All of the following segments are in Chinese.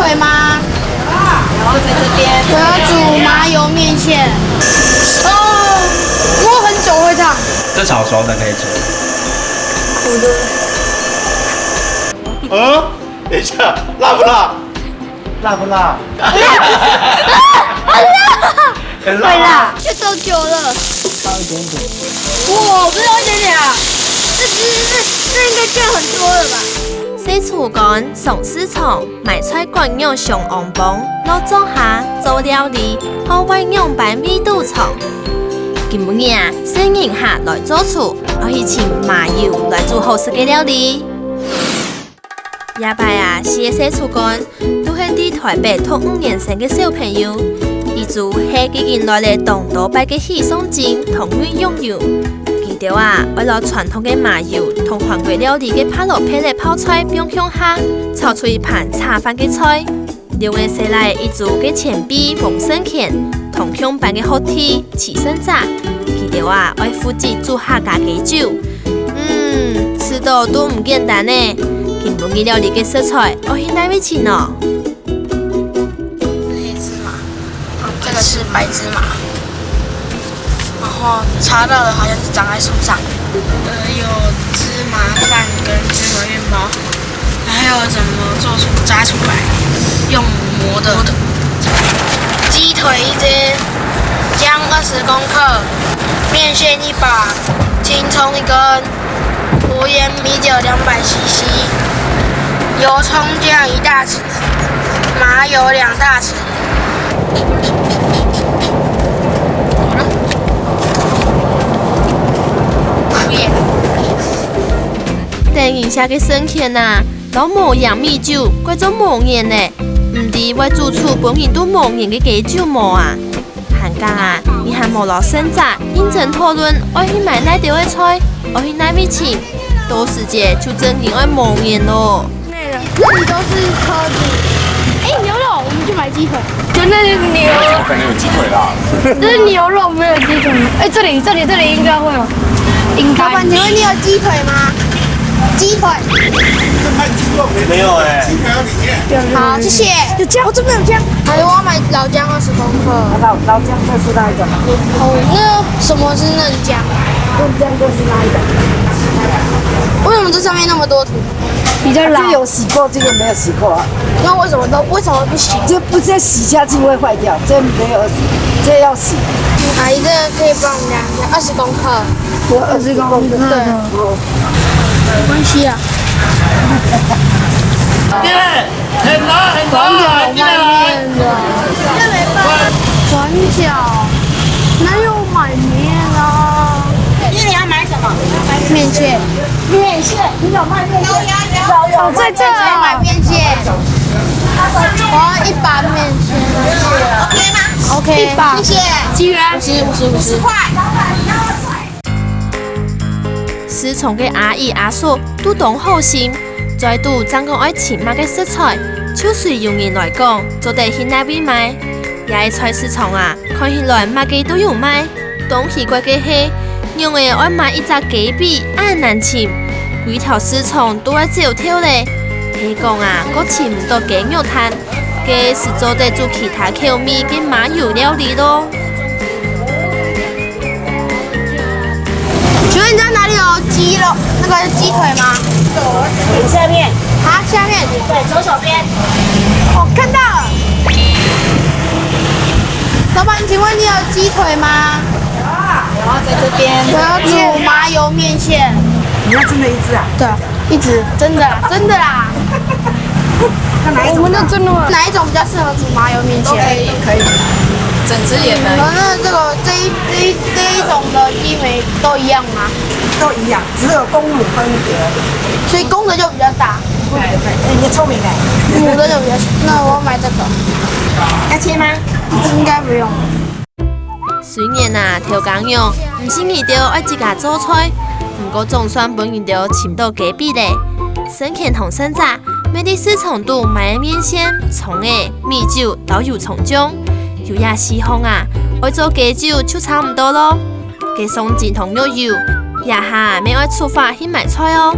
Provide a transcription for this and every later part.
腿吗？然后在这边我要煮麻油面线。哦，摸很久会烫。这炒熟的可以吃。苦的。等一下，辣不辣？辣不辣？很辣。会辣，就走久了。差一点点。哇，不是有一点点啊？那应该就很多了吧？洗醋干、送丝虫、买菜管用上红帮，落种下做料理，好为用白米肚虫。今日啊，新人客来做厝，我去请麻油来做好食嘅料理。夜拜啊，是个洗醋干，都係啲台北讀5年生嘅小朋友，伊做係幾件來嚟當多擺嘅喜送金同運用油。記得啊，為了傳統嘅麻油同韓國料理嘅拍落皮嚟泡菜冰向下，炒出一盤茶飯嘅菜。另外寫嚟伊做嘅前臂黃生鉗同香板嘅好鐵刺身炸。記得啊，為夫子煮下加雞酒。吃到都唔簡單呢。今日料理嘅食材，我去哪位吃呢？黑芝麻，这个是白芝麻，然后查到的好像是长在树上。有芝麻饭跟芝麻面包，还有怎么做出炸出来，用磨的。鸡腿1只，姜20公克，面线1把，青葱1根，无盐米酒200cc。油葱酱1大匙，麻油2大匙。好了，面。等一下嘅生鉗啊，攞無鹽米酒，改做無鹽呢？唔知我煮厝本人都無鹽嘅雞酒冇啊？韓家啊，你還無攞生炸，認真討論，我去買哪條嘅菜，我去哪邊吃，到時節就真正愛無鹽咯。这里都是车子。哎，牛肉，我们去买鸡腿。真的是牛，怎么可能有鸡腿啦？这是牛肉，没有鸡腿。哎，这里应该会有。应该。老板，请问你有鸡腿吗？鸡腿。没有哎。好，谢谢。有姜，我这边有姜。还有我要买老姜20公克。老姜就是那一种，哦，那什么是嫩姜？嫩姜就是那一种。为什么这上面那么多土？比较老。这有洗过，这个没有洗过啊。那为什么不洗？这不再洗下去会坏掉，这没有，这要洗。阿姨，这个可以帮我们量一下，20公克。我20公克。对。没关系啊。很难很转角卖面的，转角哪有买面啊？你要买什么？面线，面线，你有卖面线？有。哦，在这买面线。我要1把面线。OK 吗 ？OK， 1把，谢谢。几元？50块。思從嘅阿姨阿叔都懂好心，再度爭講愛前買嘅食材，超隨用人來講，就得去那邊買。也菜市場啊，看起來乜嘅都有賣，當奇怪嘅係，因為愛買一隻雞髀啱難尋，幾條市場都係照挑咧。係講啊，個尋唔到雞肉攤，嘅是做得做其他口味嘅麻油料理咯。請問你知道哪裡有雞肉？那個是雞腿嗎？下面。啊，下面。对，左手边。哦，看到了。老板，请问你有鸡腿吗？然后在这边。我要煮麻油面线。你要真的一只啊？对，一只，真的啦，真的啦。那哪一种？我们的真的哪一种比较适合煮麻油面线？可以，整只也可以。那这一种的鸡腿都一样吗？都一样，只有公母分别。所以公的就比较大，对，你聪明哎。母的就比较小。那我要买这个。要切吗？应该不用。雖然啊調工用，唔是遇到愛自家做菜，不過總算本遇到尋到雞髀咧。生鉗同生炸，每啲市場度買面線、蔥誒、米酒都有從中，有也時候啊，愛做雞酒就差唔多咯。雞鬆筋同肉油，也下免爱出发去买菜哦。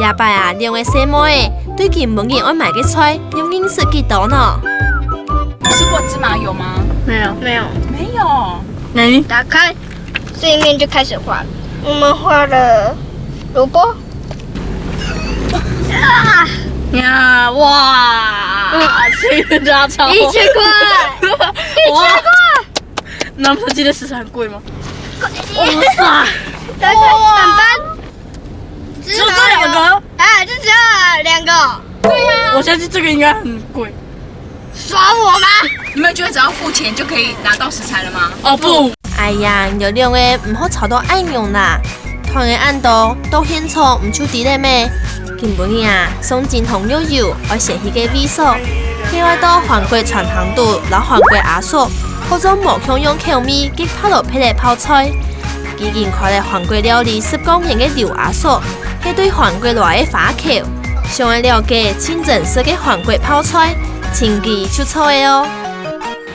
也摆啊，两位細妹對佢每日愛買嘅菜有認識幾多呢？吃过芝麻油吗？没有。没有。打开，这一面就开始画了。我们画了萝卜。呀，哇！这个家超1000块哇！那不记得食材很贵吗？哇塞！打开板板。只有这2个？哎，就只有2个。对呀。我相信这个应该很贵。耍我吗？你们觉得只要付钱就可以拿到食材了吗？哦不，哎呀，有兩個唔好吵到愛用啦，同嘅按到都獻錯唔出啲咧咩？根本啊，送金同悠悠愛寫起嘅味素，另外到韓國傳糖度，攞韓國亞素，或者無強用口味嘅拍落皮嚟泡菜，幾件看嚟韓國料理10公斤嘅硫亞素，係對韓國來嘅花口，想要了解清真式嘅韓國泡菜，請記出錯嘅哦。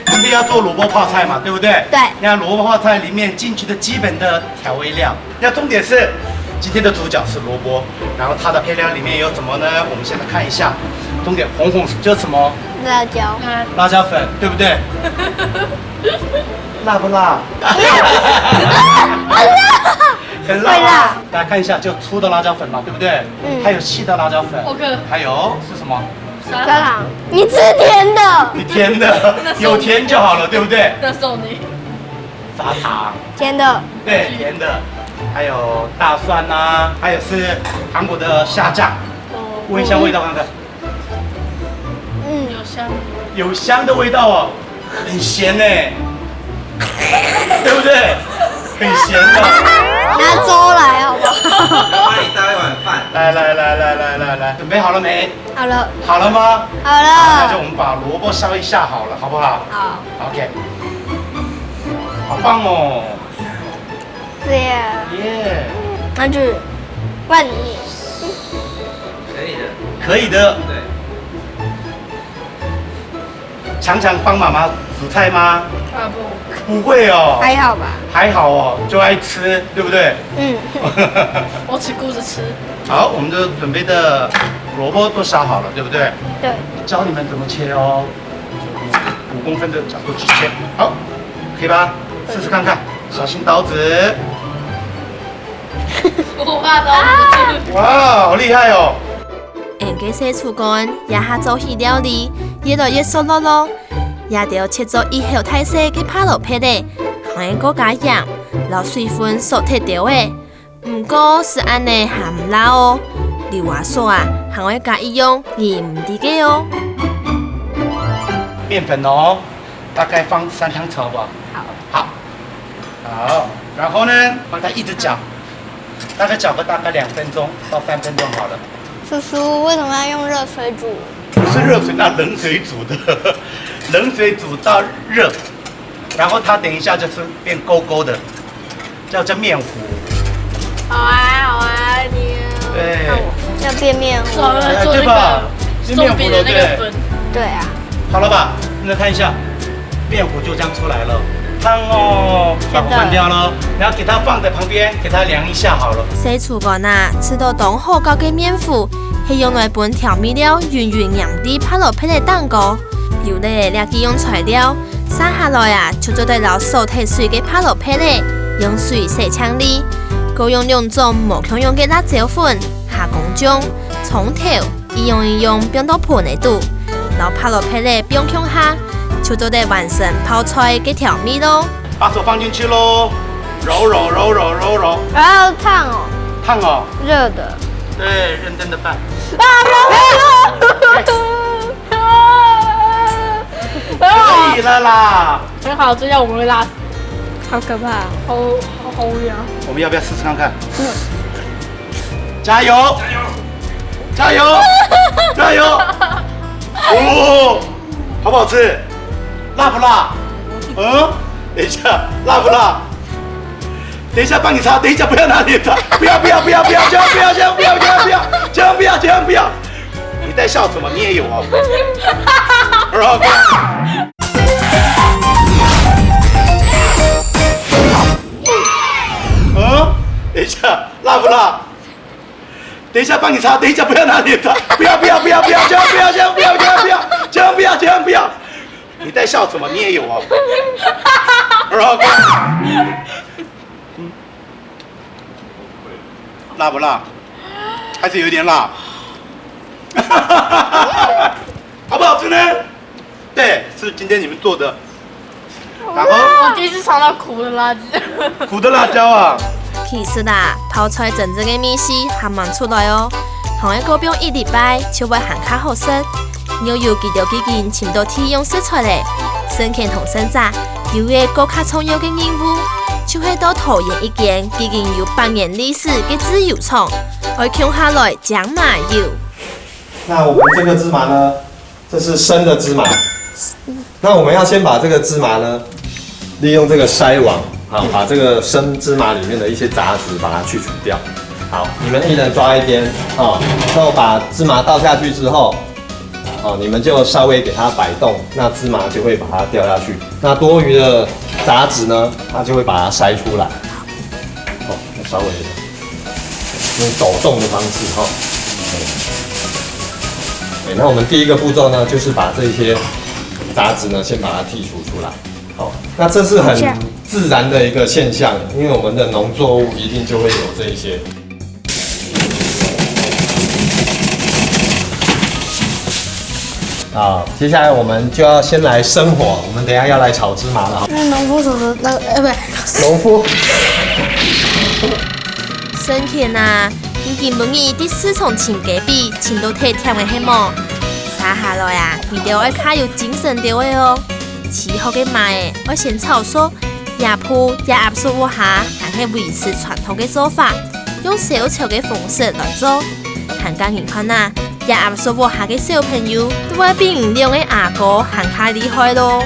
今天要做萝卜泡菜嘛，对不对？对你看萝卜泡菜里面进去的基本的调味料，那重点是今天的主角是萝卜，然后它的配料里面有什么呢？我们现在看一下，重点红就是什么？辣椒。辣椒粉，对不对？辣不辣？很辣。会辣。大家看一下，就粗的辣椒粉嘛，对不对？还有细的辣椒粉。还有是什么？砂糖。你吃甜的。你甜的，有甜就好了，对不对？那送你。砂糖。甜的。对，甜的，还有大蒜呐、还有是韩国的虾酱，闻一下味道看看，有香。有香的味道哦，很咸呢，对不对？很咸的。拿粥来好不好？帮你带一碗饭。来，准备好了没？好了。好了吗？好那就了。我们把萝卜烧一下好了，好不好？好。 OK， 好棒哦，对呀。耶，那就换你。可以的。可以的。对。常常帮妈妈煮菜吗？啊不。不会哦。还好吧。还好哦，就爱吃，对不对？嗯。我只顾着吃。好，我们的准备的萝卜都烧好了，对不对？对。教你们怎么切哦，就5公分的角度去切，好，可以吧？试试看看，小心刀子。我怕刀。哇，好厉害哦！人嘅洗廚乾也下做起料理，越來越熟落咯。也要切咗以後太細嘅拍落皮咧，還要加鹽，留水分熟脱掉嘅。唔過是安尼還唔辣哦。硫華素啊，還要加一樣鹽唔啲嘅哦。面粉哦，大概放3湯匙好不好？好。好，然後呢，幫它一直攪，大概攪個大概2分鐘到3分鐘好了。叔叔为什么要用热水煮？不是热水，拿冷水煮的，冷水煮到热，然后它等一下就是变勾勾的，叫面糊。好啊，你。对，要变面糊。对吧？是面糊了，对。对啊。好了吧？现在看一下，面糊就这样出来了。烫哦，把火关掉了，然后给它放在旁边，给它凉一下好了。洗廚乾啊，吃到當好高嘅面糊，係用來拌調味料圓圓黏啲拍落皮嘅蛋糕。要咧兩幾樣材料，生下來啊，就做對撈手提水嘅拍落皮咧，用水洗清理。夠用2種無強用嘅辣椒粉、下公醬、蔥頭，一樣變到盤嚟度，然後拍落皮咧變強下。就做得完成泡菜嘅調味咯。把手放進去咯，揉。好烫哦。烫哦。热的。对，认真的拌。可以了啦。很好，这样我们会辣死。好可怕。好无聊。我们要不要试试看看？加油！加油！加油！哦，好不好吃？辣不辣？嗯，等一下，辣不辣？等一下帮你擦，等一下不要拿脸擦，不要，千万不要！你在笑什么？你也有哦。嗯，等一下。辣不辣？等一下帮你擦，等一下不要拿脸擦，不要，千万不要，你在笑什么？你也有哦。辣不辣？还是有点辣。好不好吃呢？对，是今天你们做的。然后我第一次尝到苦的辣椒。苦的辣椒啊。其实啦，泡出来真正的米丝还蛮出来哦。同一个用1礼拜就会很较好食。又有几条几件全都体用食材嘞，生芡同生炸，有个更加重要的任务，就是到桃园一间已经有100年历史的自由厂，我扛下来讲麻油。那我们这个芝麻呢，这是生的芝麻。那我们要先把这个芝麻呢，利用这个筛网，好，把这个生芝麻里面的一些杂质把它去除掉。好，你们一人抓一边，哦，那我把芝麻倒下去之后，哦，你们就稍微给它摆动，那芝麻就会把它掉下去。那多余的杂质呢，它就会把它筛出来。哦，稍微用抖动的方式，哈。对，那我们第一个步骤呢，就是把这些杂质呢，先把它剔除出来。好，那这是很自然的一个现象，因为我们的农作物一定就会有这一些。好，接下来我们就要先来生火，我们等一下要来炒芝麻了。那农夫手的那个，不，农夫。生芡啊，已经不易伫市场请隔壁，请到体贴的迄么，撒下来啊，一定要较有精神着的哦。起好嘅麻诶，我先炒熟，也铺也压缩一下，还可以维持传统嘅做法，用小炒嘅方式来做。韩家人看啊，也压缩一下嘅小朋友，都会比唔用嘅阿哥还较厉害咯。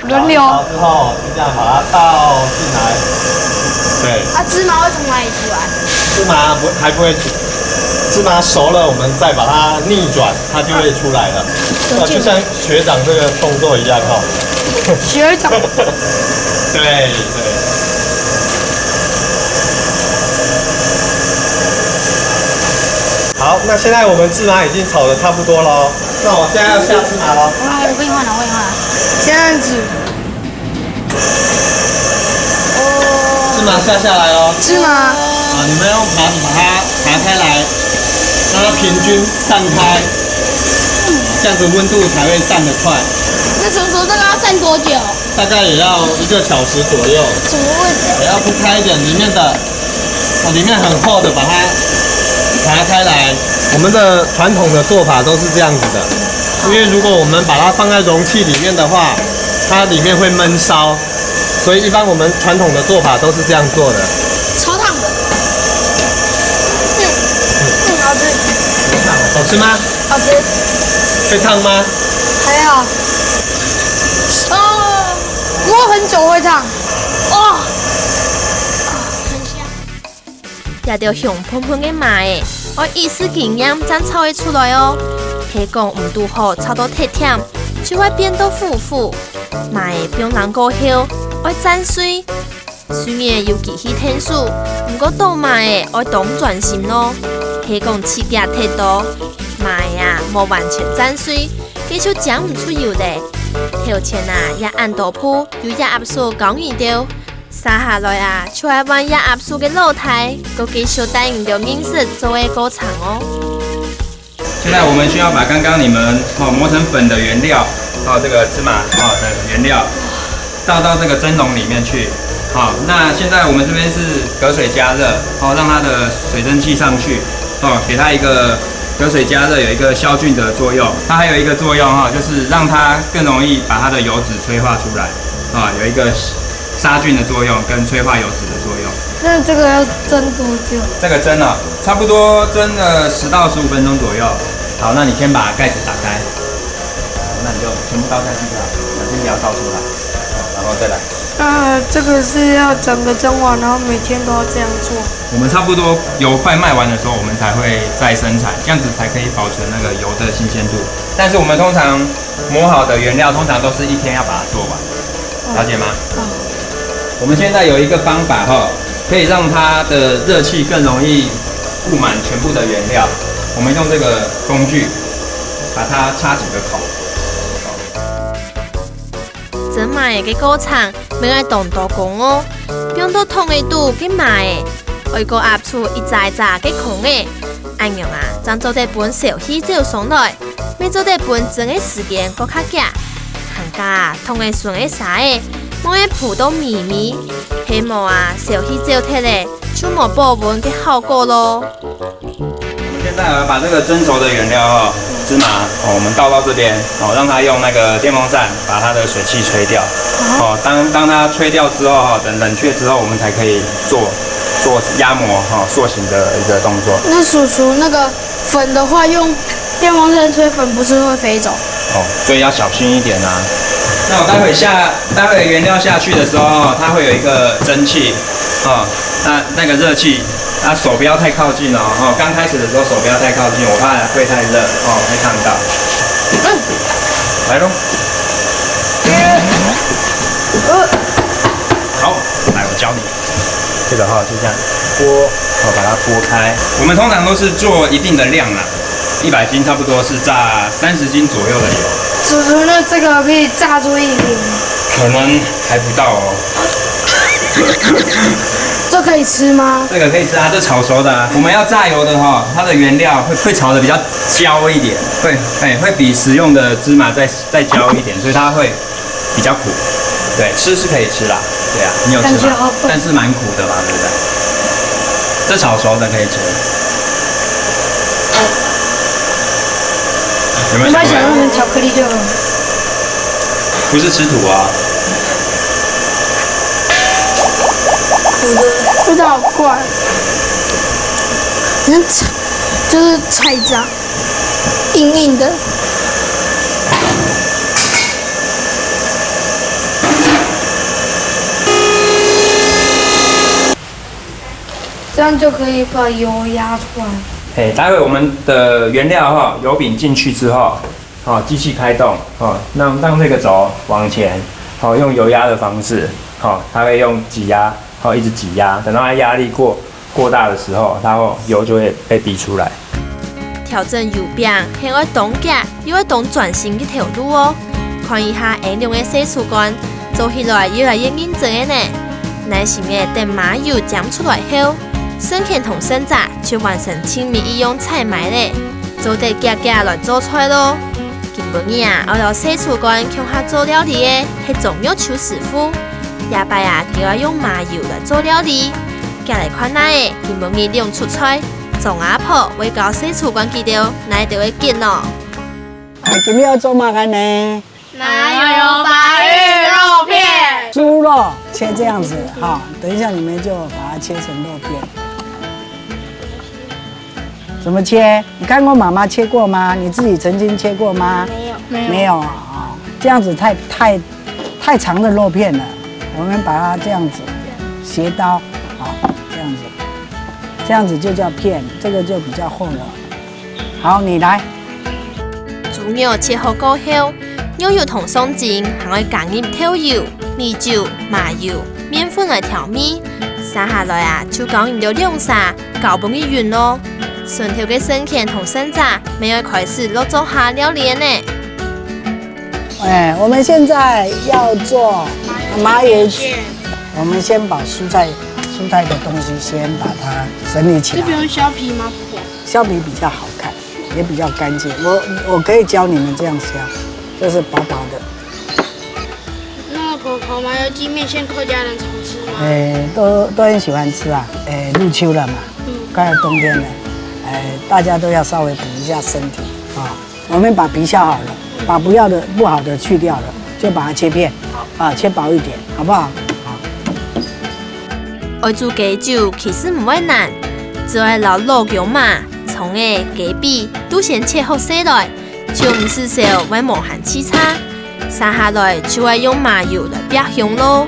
轮流。好之后就这样把它倒进来。对。啊，芝麻会从哪里出来？芝麻还不会煮，芝麻熟了，我们再把它逆转，它就会出来了。就像学长这个动作一样哈。学长。对对。好，那现在我们芝麻已经炒得差不多喽，那我现在要下芝麻喽。我给你换了，我给你换了。这样子。芝麻下来喽。芝麻。啊，你们用盘子把它拔开来，让它平均散开，这样子温度才会散得快。那叔叔这个要散多久？大概也要1个小时左右。怎么会？也要铺开一点，里面的，里面很厚的把它拿开来。我们的传统的做法都是这样子的，因为如果我们把它放在容器里面的话，它里面会闷烧，所以一般我们传统的做法都是这样做的。超烫的。好吃。好吃吗？好吃。会烫吗？还好。哦，摸很久会烫。哦。也着香喷喷的麻诶，我意思经验才炒会出来哦。提讲唔拄好，炒到太甜，就会变到糊糊。麻诶不用人过后，要沾水。虽然有机器天数，不过倒麻诶要当专心咯。提讲刺激太多，麻呀无完全沾水，继续讲唔出油嘞。头前啊也按豆铺，有压缩讲完掉。撒下来啊，就系玩压压缩嘅露台，个继续带领着面食作为歌唱哦。现在我们需要把刚刚你们磨成粉的原料，这个芝麻的原料，倒到这个蒸笼里面去。好，那现在我们这边是隔水加热，让它的水蒸气上去，给它一个隔水加热有一个消菌的作用。它还有一个作用就是让它更容易把它的油脂催化出来，有一个杀菌的作用跟催化油脂的作用。那这个要蒸多久？这个蒸了，差不多蒸了10到15分钟左右。好，那你先把盖子打开，那你就全部倒下去吧，把先不要倒出来，然后再来。这个是要整个蒸完，然后每天都要这样做。我们差不多油快卖完的时候，我们才会再生产，这样子才可以保存那个油的新鲜度。但是我们通常磨好的原料，通常都是1天要把它做完，了解吗？我们现在有一个方法可以让它的热气更容易布满全部的原料。我们用这个工具把它插几个口。芝麻嘅过程免爱动多工哦，用到桶嘅度嘅麻嘅，外个压出一扎一扎嘅孔嘅，按样啊，将做得本小气就上来，未做得本整嘅时间搁较假，行家桶嘅顺嘅啥嘅，冇嘅铺到咪咪，希望啊小气就贴咧，就冇保温嘅效果咯。现在把这个蒸熟的原料哦，芝麻哦，我们倒到这边哦，让它用那个电风扇把它的水汽吹掉。哦，当它吹掉之后哈，等冷却之后，我们才可以做压模哈塑形的一个动作。那叔叔，那个粉的话，用电风扇吹粉不是会飞走？哦，所以要小心一点啊。那我待会原料下去的时候，它会有一个蒸汽，哦，那个热气。手不要太靠近哦，刚开始的时候手不要太靠近，我怕会太热哦，会烫到。来咯。好，来我教你，这个就这样拨，把它拨开。我们通常都是做一定的量啦，100斤差不多是炸30斤左右的油。叔叔，那这个可以炸出1瓶吗？可能还不到哦。这可以吃吗？这个可以吃啊，这炒熟的啊。我们要炸油的哈，它的原料会炒的比较焦一点，会比食用的芝麻再焦一点，所以它会比较苦。对，吃是可以吃啦，对啊，你有吃吗？但是蛮苦的嘛，对不对？这炒熟的可以吃。有没有？你把想象成巧克力就好。不是吃土啊。味道好怪，像就是菜渣，硬硬的。这样就可以把油压出来。待会我们的原料油饼进去之后，机器开动，让这个轴往前，用油压的方式，它会用挤压。一直挤压，等到它压力过大的时候，油就会被逼出来。调整油饼是要当夹，又要当转型的条路哦。看一下应用的洗漱罐，做起来越来越认真的呢。耐心的等麻油浆出来后，生蚬同生炸就完成亲密一用菜埋咧，做得夹夹来做菜咯。今晡日我到洗漱罐向下做料理的是钟玉秋师傅。下摆就要用麻油来做料理。今日看哪个今晡日用出菜，从阿婆为搞洗漱罐记掉，哪就会见咯。今天要做嘛干呢？哪有白玉肉片？猪肉切这样子，好，等一下你们就把它切成肉片。怎么切？你看过妈妈切过吗？你自己曾经切过吗？没有啊，这样子太长的肉片了。我们把它这样子斜刀，好，这样子就叫片，这个就比较厚了。好，你来。猪肉切好过后，牛油同松筋还会加入调油、米酒、麻油、面粉来调味。接下来就讲用到两砂搅拌的匀咯。顺条嘅生蚬同生炸，没有开始落做下料理呢。我们现在要做麻油卷。我们先把蔬菜的东西先把它整理起来。这不用削皮吗？削皮比较好看，也比较干净。我可以教你们这样削，就是薄薄的。那烤麻油鸡面线客家人常吃吗？都很喜欢吃啊。入秋了嘛，快要冬天了，大家都要稍微补一下身体啊。我们把皮削好了。把不好的去掉了，就把它切片，切薄一点，好不好？好。爱煮鸡酒其实唔会难，只要留肉姜嘛、葱嘅鸡髀都先切好洗来，就唔是少会无限扦插。剩下来就会用麻油来煸香咯。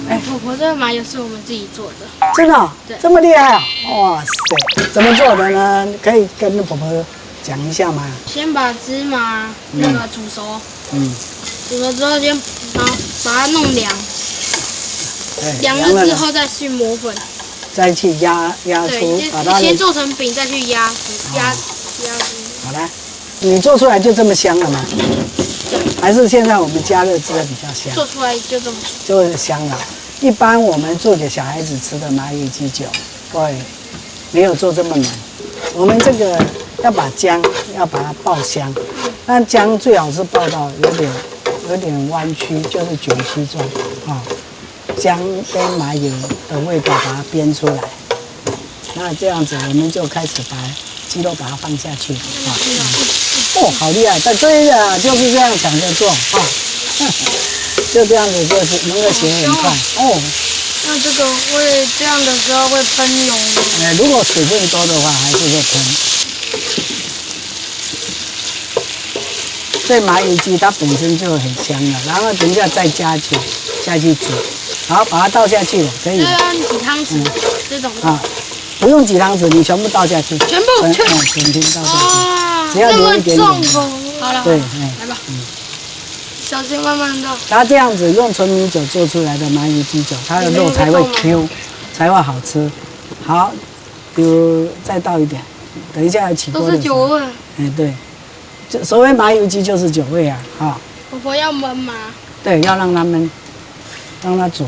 婆婆，这个麻油是我们自己做的。真的、哦？这么厉害啊！哇塞，怎么做的呢？可以跟婆婆讲一下吗？先把芝麻那个煮熟，煮了之后先把它弄凉，凉了之后再去磨粉，再去压对，出，把它先的做成饼，再去压好来，你做出来就这么香了吗？还是现在我们加热汁比较香？做出来就这么。就香了。一般我们做给小孩子吃的蚂蚁鸡酒，对，没有做这么难。我们这个要把姜要把它爆香，那姜最好是爆到有点弯曲，就是卷曲状啊。姜跟麻油的味道把它煸出来，那这样子我们就开始把鸡肉把它放下去啊。哦，好厉害！对的，就是这样想着做啊。就这样子就是能够学很快哦。那这个会这样的时候会喷浓吗？如果水分多的话，还是会喷。所以麻油鸡它本身就很香了，然后等一下再下去煮，好，把它倒下去了，可以了。要几汤匙这种啊，不用几汤匙，你全部倒下去，全部全倒下去，只要留一点点。好了，对，来吧，小心慢慢倒。它这样子用纯米酒做出来的麻油鸡酒，它的肉才会 Q， 才会好吃。好，再倒一点，等一下要起锅的时候。都是酒味。对，就所谓麻油鸡就是酒味啊，婆婆要焖吗？对，要让它焖，让它煮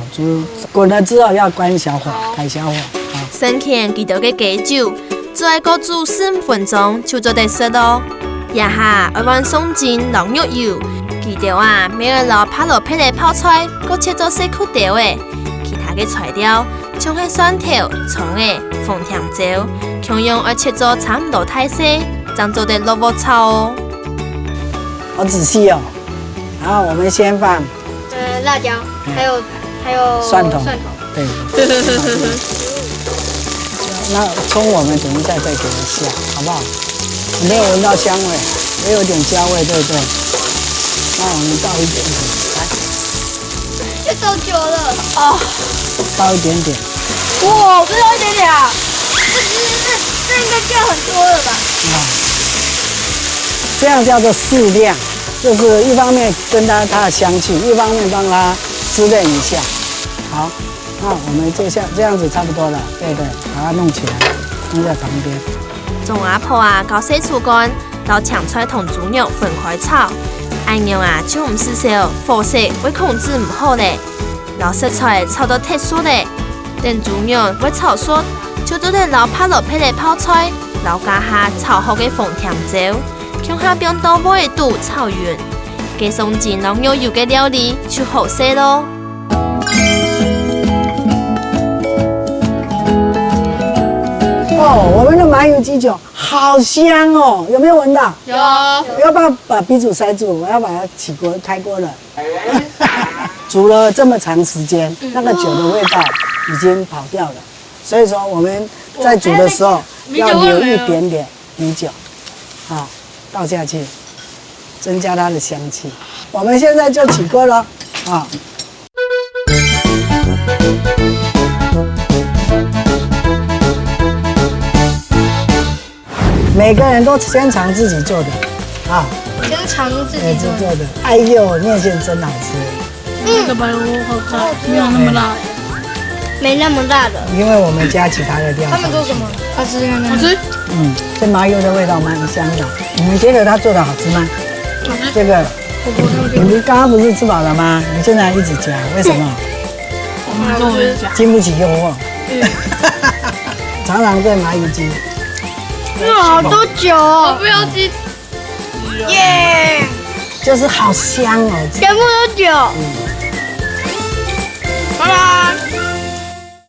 滚了之后要关小火，开小火。先前记得嘅鸡酒，再搁煮4-5分钟就做得熟咯。也下要往送进龙肉油，记得啊，每个老拍落皮嚟泡菜，搁切做细块条嘅。其他嘅材料，像係蒜頭、葱嘅、鳳甜椒，同樣要切做差唔多大細，才做得萝卜炒哦。好仔细哦。然后我们先放辣椒，还有蒜头，对。那葱我们等一下再给它下，好不好？没有闻到香味，也有点焦味，对不对？那我们倒一点点，来，这都久了哦，倒一点点。哇，不倒一点点啊？这应该叫很多了吧？这样叫做适量，就是一方面跟它的香气，一方面帮它滋润一下。好，那我们就像这样子差不多了，对，把它弄起来，弄在旁边。从阿婆啊，到洗醋乾，到青菜同豬肉分開炒，按樣啊就唔是少，火勢會控制唔好咧。老食材炒到特殊咧，等豬肉會炒熟，就都得老拍落皮嚟泡菜，老加下炒好嘅鳳甜椒，向下邊到尾度炒完，加送進龍肉油嘅料理就好食咯。哦，我们的麻油鸡酒好香哦，有没有闻到？有。要不要把鼻祖塞住？我要把它开锅了。煮了这么长时间，那个酒的味道已经跑掉了，所以说我们在煮的时候要留一点点米酒，好，倒下去，增加它的香气。我们现在就起锅了，啊。每个人都先尝自己做的，啊，先尝自己做的。哎呦，面线真好吃。这个白萝卜好吃，没有那么辣，没那么辣的。因为我们加其他的料。他们做什么？好吃看看。好吃。这麻油的味道蛮香的。你们觉得它做的好吃吗？好吃。这个，你们刚刚不是吃饱了吗？你现在一直加，为什么？我们做的加。经不起诱惑。常常对麻油鸡。好多酒，我不要鸡。耶！就是好香哦，全部都酒。